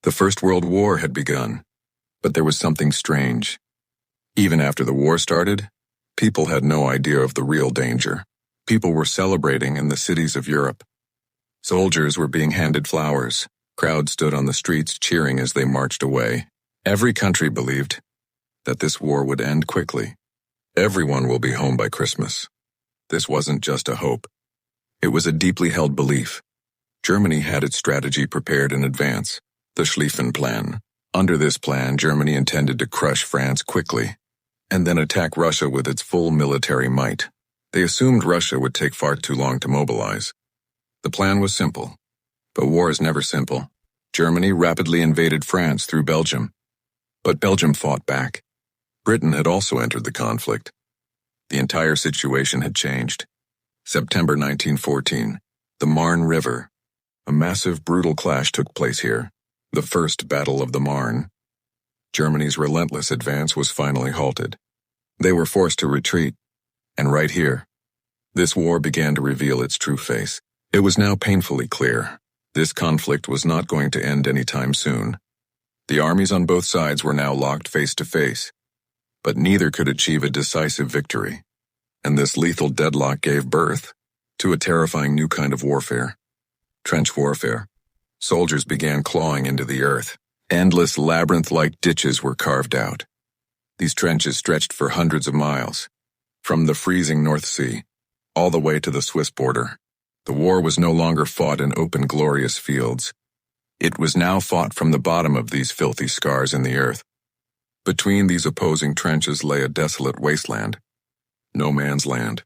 The First World War had begun, but there was something strange. Even after the war started, people had no idea of the real danger. People were celebrating in the cities of Europe. Soldiers were being handed flowers. Crowds stood on the streets cheering as they marched away. Every country believed that this war would end quickly. Everyone will be home by Christmas. This wasn't just a hope. It was a deeply held belief. Germany had its strategy prepared in advance, the Schlieffen Plan. Under this plan, Germany intended to crush France quickly, and then attack Russia with its full military might. They assumed Russia would take far too long to mobilize. The plan was simple, but war is never simple. Germany rapidly invaded France through Belgium, but Belgium fought back. Britain had also entered the conflict. The entire situation had changed. September 1914, the Marne River. A massive, brutal clash took place here, the First Battle of the Marne. Germany's relentless advance was finally halted. They were forced to retreat, and right here, this war began to reveal its true face. It was now painfully clear. This conflict was not going to end anytime soon. The armies on both sides were now locked face to face, but neither could achieve a decisive victory. And this lethal deadlock gave birth to a terrifying new kind of warfare. Trench warfare. Soldiers began clawing into the earth. Endless labyrinth-like ditches were carved out. These trenches stretched for hundreds of miles, from the freezing North Sea, all the way to the Swiss border. The war was no longer fought in open, glorious fields. It was now fought from the bottom of these filthy scars in the earth. Between these opposing trenches lay a desolate wasteland. No man's land.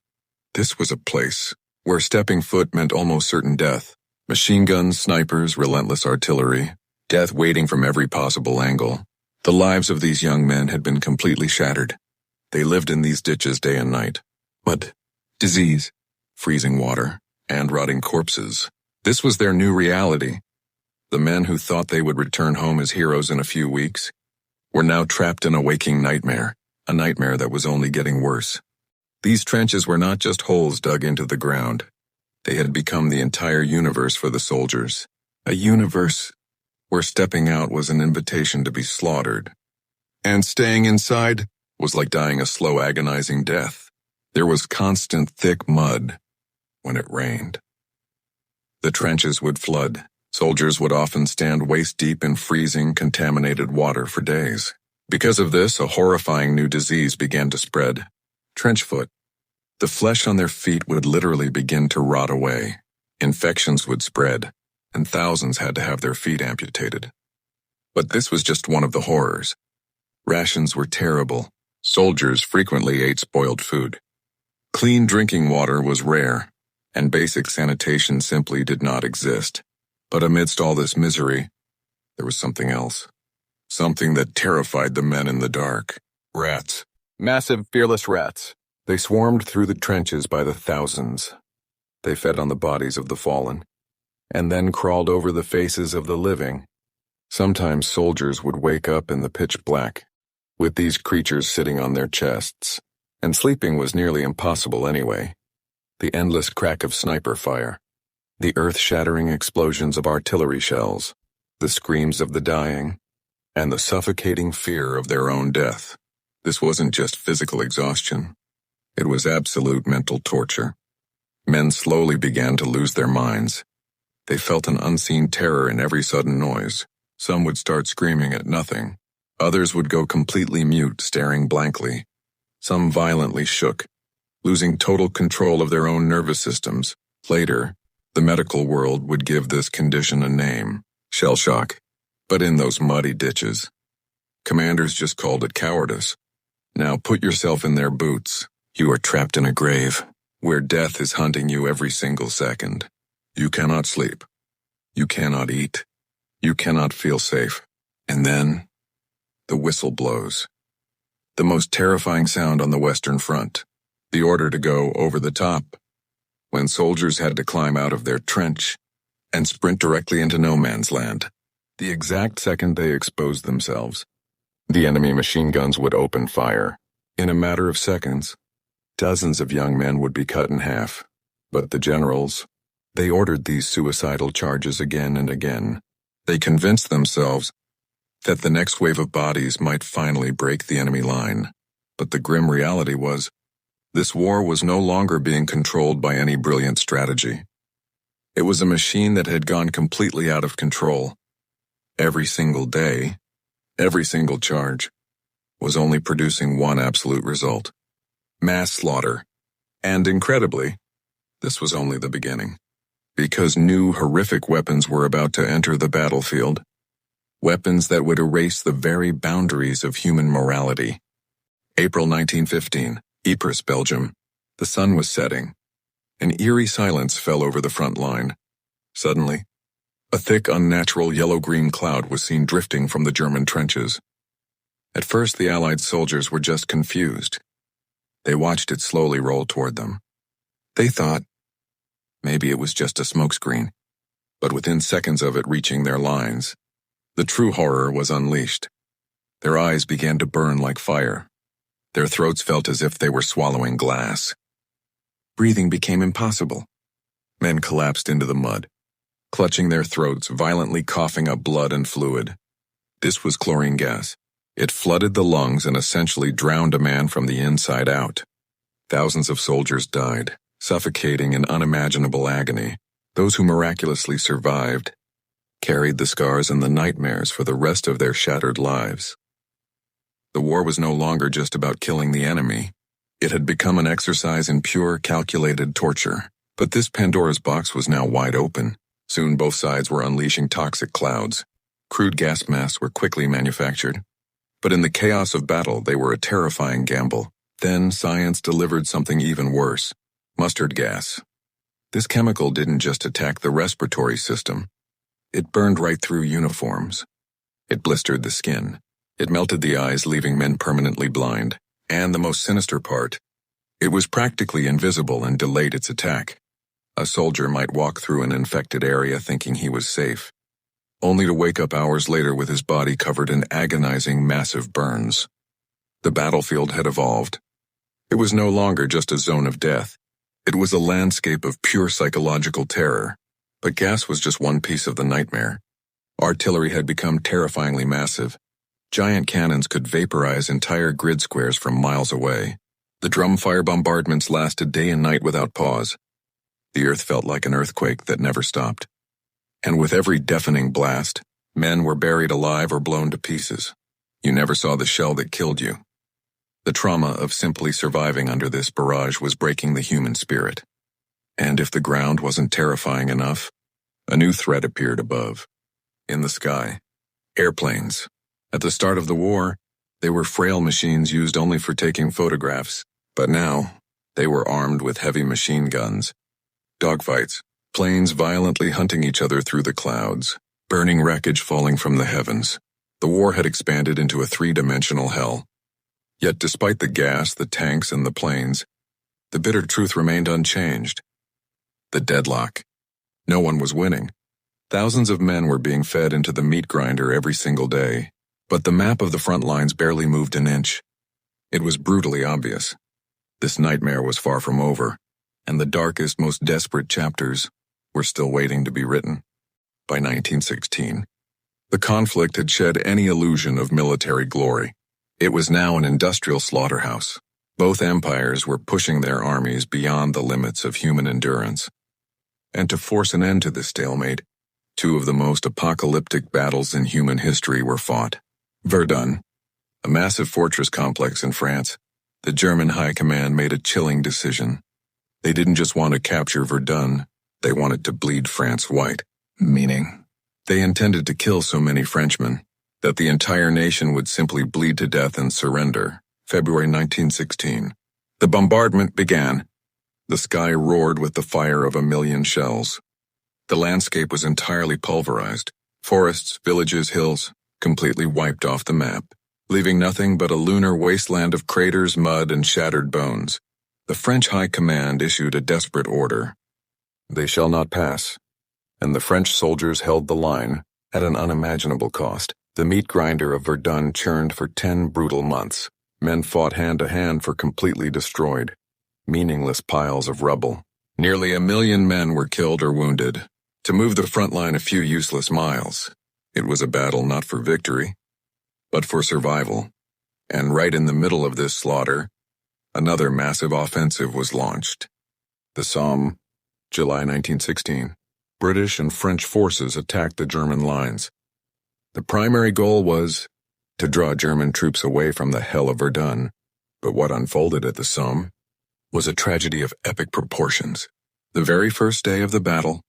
This was a place where stepping foot meant almost certain death. Machine guns, snipers, relentless artillery, death waiting from every possible angle. The lives of these young men had been completely shattered. They lived in these ditches day and night. But disease, freezing water, and rotting corpses. This was their new reality. The men who thought they would return home as heroes in a few weeks were now trapped in a waking nightmare, a nightmare that was only getting worse. These trenches were not just holes dug into the ground. They had become the entire universe for the soldiers. A universe where stepping out was an invitation to be slaughtered. And staying inside was like dying a slow, agonizing death. There was constant, thick mud when it rained. The trenches would flood. Soldiers would often stand waist-deep in freezing, contaminated water for days. Because of this, a horrifying new disease began to spread. Trench foot. The flesh on their feet would literally begin to rot away. Infections would spread, and thousands had to have their feet amputated. But this was just one of the horrors. Rations were terrible. Soldiers frequently ate spoiled food. Clean drinking water was rare, and basic sanitation simply did not exist. But amidst all this misery, there was something else. Something that terrified the men in the dark. Rats. Massive, fearless rats. They swarmed through the trenches by the thousands. They fed on the bodies of the fallen, and then crawled over the faces of the living. Sometimes soldiers would wake up in the pitch black, with these creatures sitting on their chests, and sleeping was nearly impossible anyway. The endless crack of sniper fire, the earth-shattering explosions of artillery shells, the screams of the dying, and the suffocating fear of their own death. This wasn't just physical exhaustion. It was absolute mental torture. Men slowly began to lose their minds. They felt an unseen terror in every sudden noise. Some would start screaming at nothing. Others would go completely mute, staring blankly. Some violently shook, losing total control of their own nervous systems. Later, the medical world would give this condition a name, shell shock. But in those muddy ditches, commanders just called it cowardice. Now put yourself in their boots. You are trapped in a grave, where death is hunting you every single second. You cannot sleep. You cannot eat. You cannot feel safe. And then, the whistle blows. The most terrifying sound on the Western Front. The order to go over the top. When soldiers had to climb out of their trench and sprint directly into no man's land. The exact second they exposed themselves, the enemy machine guns would open fire. In a matter of seconds, dozens of young men would be cut in half. But the generals, they ordered these suicidal charges again and again. They convinced themselves that the next wave of bodies might finally break the enemy line. But the grim reality was, this war was no longer being controlled by any brilliant strategy. It was a machine that had gone completely out of control. Every single day, every single charge, was only producing one absolute result: mass slaughter. And incredibly, this was only the beginning. Because new horrific weapons were about to enter the battlefield. Weapons that would erase the very boundaries of human morality. April 1915, Ypres, Belgium. The sun was setting. An eerie silence fell over the front line. Suddenly, a thick, unnatural yellow-green cloud was seen drifting from the German trenches. At first, the Allied soldiers were just confused. They watched it slowly roll toward them. They thought maybe it was just a smokescreen, but within seconds of it reaching their lines, the true horror was unleashed. Their eyes began to burn like fire. Their throats felt as if they were swallowing glass. Breathing became impossible. Men collapsed into the mud, clutching their throats, violently coughing up blood and fluid. This was chlorine gas. It flooded the lungs and essentially drowned a man from the inside out. Thousands of soldiers died, suffocating in unimaginable agony. Those who miraculously survived carried the scars and the nightmares for the rest of their shattered lives. The war was no longer just about killing the enemy. It had become an exercise in pure, calculated torture. But this Pandora's box was now wide open. Soon both sides were unleashing toxic clouds. Crude gas masks were quickly manufactured. But in the chaos of battle, they were a terrifying gamble. Then science delivered something even worse: mustard gas. This chemical didn't just attack the respiratory system. It burned right through uniforms. It blistered the skin. It melted the eyes, leaving men permanently blind. And the most sinister part, it was practically invisible and delayed its attack. A soldier might walk through an infected area thinking he was safe, only to wake up hours later with his body covered in agonizing, massive burns. The battlefield had evolved. It was no longer just a zone of death. It was a landscape of pure psychological terror. But gas was just one piece of the nightmare. Artillery had become terrifyingly massive. Giant cannons could vaporize entire grid squares from miles away. The drumfire bombardments lasted day and night without pause. The earth felt like an earthquake that never stopped. And with every deafening blast, men were buried alive or blown to pieces. You never saw the shell that killed you. The trauma of simply surviving under this barrage was breaking the human spirit. And if the ground wasn't terrifying enough, a new threat appeared above. In the sky, airplanes. At the start of the war, they were frail machines used only for taking photographs. But now, they were armed with heavy machine guns. Dogfights, planes violently hunting each other through the clouds, burning wreckage falling from the heavens. The war had expanded into a three-dimensional hell. Yet despite the gas, the tanks, and the planes, the bitter truth remained unchanged. The deadlock. No one was winning. Thousands of men were being fed into the meat grinder every single day. But the map of the front lines barely moved an inch. It was brutally obvious. This nightmare was far from over, and the darkest, most desperate chapters were still waiting to be written. By 1916, the conflict had shed any illusion of military glory. It was now an industrial slaughterhouse. Both empires were pushing their armies beyond the limits of human endurance. And to force an end to this stalemate, two of the most apocalyptic battles in human history were fought. Verdun, a massive fortress complex in France, the German High Command made a chilling decision. They didn't just want to capture Verdun, they wanted to bleed France white. Meaning, they intended to kill so many Frenchmen that the entire nation would simply bleed to death and surrender. February 1916. The bombardment began. The sky roared with the fire of 1,000,000 shells. The landscape was entirely pulverized. Forests, villages, hills, completely wiped off the map, leaving nothing but a lunar wasteland of craters, mud, and shattered bones. The French High Command issued a desperate order. They shall not pass. And the French soldiers held the line at an unimaginable cost. The meat grinder of Verdun churned for 10 brutal months. Men fought hand to hand for completely destroyed, meaningless piles of rubble. Nearly 1,000,000 men were killed or wounded. To move the front line a few useless miles, It was a battle not for victory, but for survival. And right in the middle of this slaughter, another massive offensive was launched. The Somme, July 1916. British and French forces attacked the German lines. The primary goal was to draw German troops away from the hell of Verdun. But what unfolded at the Somme was a tragedy of epic proportions. The very first day of the battle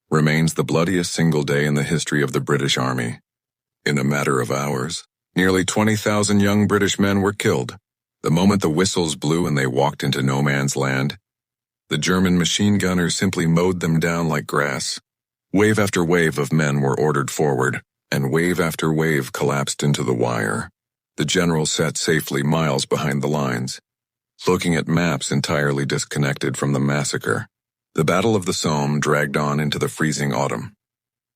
remains the bloodiest single day in the history of the British Army. In a matter of hours, nearly 20,000 young British men were killed. The moment the whistles blew and they walked into no man's land, the German machine gunners simply mowed them down like grass. Wave after wave of men were ordered forward, and wave after wave collapsed into the wire. The general sat safely miles behind the lines, looking at maps entirely disconnected from the massacre. The Battle of the Somme dragged on into the freezing autumn.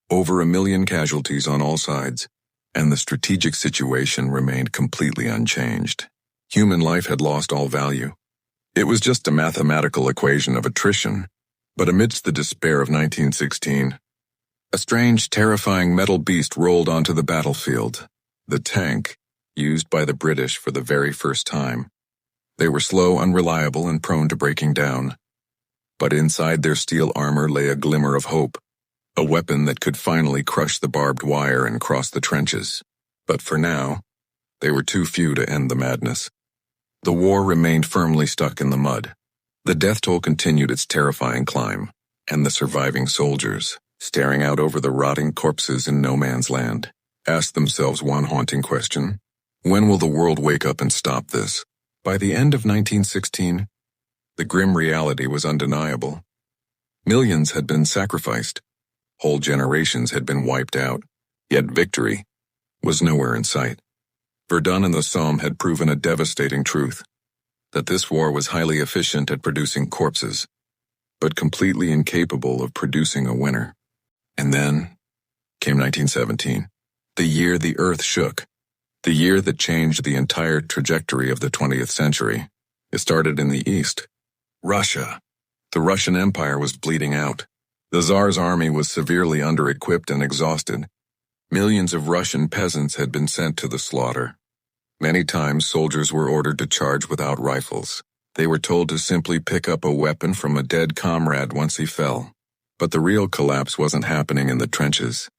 Over 1 million casualties on all sides, and the strategic situation remained completely unchanged. Human life had lost all value. It was just a mathematical equation of attrition. But amidst the despair of 1916, a strange, terrifying metal beast rolled onto the battlefield. The tank, used by the British for the very first time. They were slow, unreliable, and prone to breaking down. But inside their steel armor lay a glimmer of hope, a weapon that could finally crush the barbed wire and cross the trenches. But for now, they were too few to end the madness. The war remained firmly stuck in the mud. The death toll continued its terrifying climb, and the surviving soldiers, staring out over the rotting corpses in no man's land, asked themselves one haunting question: when will the world wake up and stop this? By the end of 1916, the grim reality was undeniable. Millions had been sacrificed. Whole generations had been wiped out. Yet victory was nowhere in sight. Verdun and the Somme had proven a devastating truth, that this war was highly efficient at producing corpses, but completely incapable of producing a winner. And then came 1917, the year the earth shook, the year that changed the entire trajectory of the 20th century. It started in the East. Russia. The Russian Empire was bleeding out. The Tsar's army was severely under-equipped and exhausted. Millions of Russian peasants had been sent to the slaughter. Many times soldiers were ordered to charge without rifles. They were told to simply pick up a weapon from a dead comrade once he fell. But the real collapse wasn't happening in the trenches.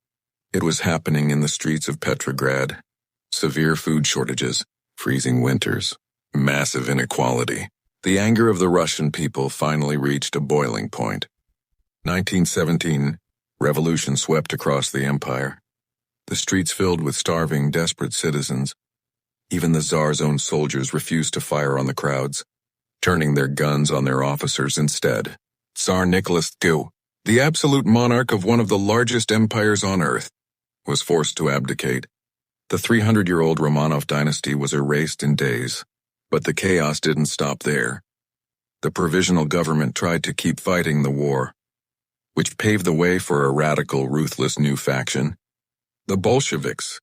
It was happening in the streets of Petrograd. Severe food shortages, freezing winters, massive inequality. The anger of the Russian people finally reached a boiling point. 1917, revolution swept across the empire. The streets filled with starving, desperate citizens. Even the Tsar's own soldiers refused to fire on the crowds, turning their guns on their officers instead. Tsar Nicholas II, the absolute monarch of one of the largest empires on earth, was forced to abdicate. The 300-year-old Romanov dynasty was erased in days, but the chaos didn't stop there. The provisional government tried to keep fighting the war, which paved the way for a radical, ruthless new faction. The Bolsheviks,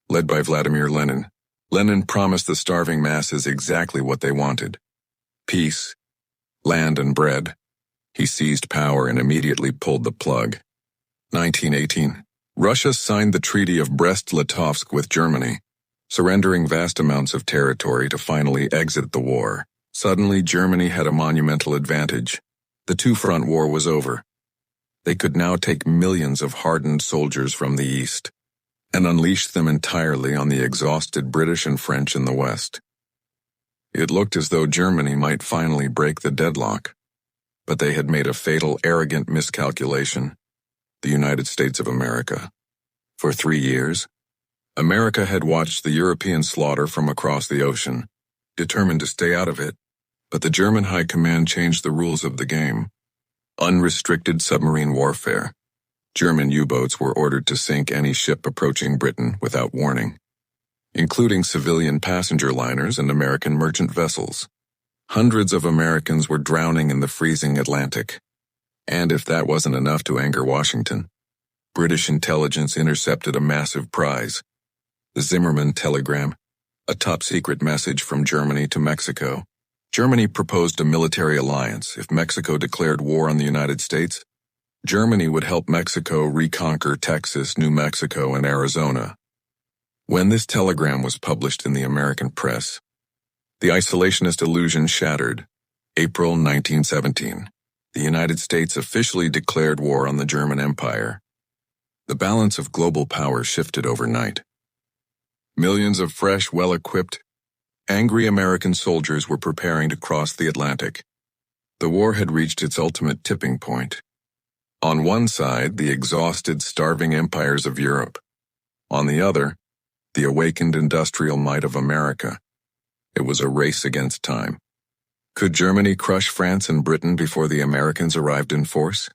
led by Vladimir Lenin. Lenin promised the starving masses exactly what they wanted: peace, land, and bread. He seized power and immediately pulled the plug. 1918. Russia signed the Treaty of Brest-Litovsk with Germany, surrendering vast amounts of territory to finally exit the war. Suddenly, Germany had a monumental advantage. The two-front war was over. They could now take millions of hardened soldiers from the East and unleash them entirely on the exhausted British and French in the West. It looked as though Germany might finally break the deadlock, but they had made a fatal, arrogant miscalculation. The United States of America. For 3 years, America had watched the European slaughter from across the ocean, determined to stay out of it, but the German High Command changed the rules of the game. Unrestricted submarine warfare. German U-boats were ordered to sink any ship approaching Britain without warning, including civilian passenger liners and American merchant vessels. Hundreds of Americans were drowning in the freezing Atlantic. And if that wasn't enough to anger Washington, British intelligence intercepted a massive prize: the Zimmermann telegram, a top-secret message from Germany to Mexico. Germany proposed a military alliance if Mexico declared war on the United States. Germany would help Mexico reconquer Texas, New Mexico, and Arizona. When this telegram was published in the American press, the isolationist illusion shattered. April 1917. The United States officially declared war on the German Empire. The balance of global power shifted overnight. Millions of fresh, well-equipped, angry American soldiers were preparing to cross the Atlantic. The war had reached its ultimate tipping point. On one side, the exhausted, starving empires of Europe. On the other, the awakened industrial might of America. It was a race against time. Could Germany crush France and Britain before the Americans arrived in force?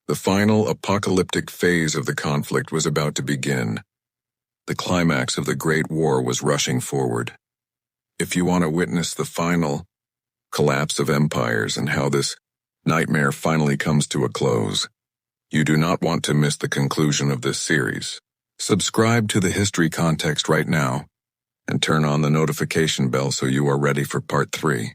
The final apocalyptic phase of the conflict was about to begin. The climax of the Great War was rushing forward. If you want to witness the final collapse of empires and how this nightmare finally comes to a close, you do not want to miss the conclusion of this series. Subscribe to the History Context right now and turn on the notification bell so you are ready for part 3.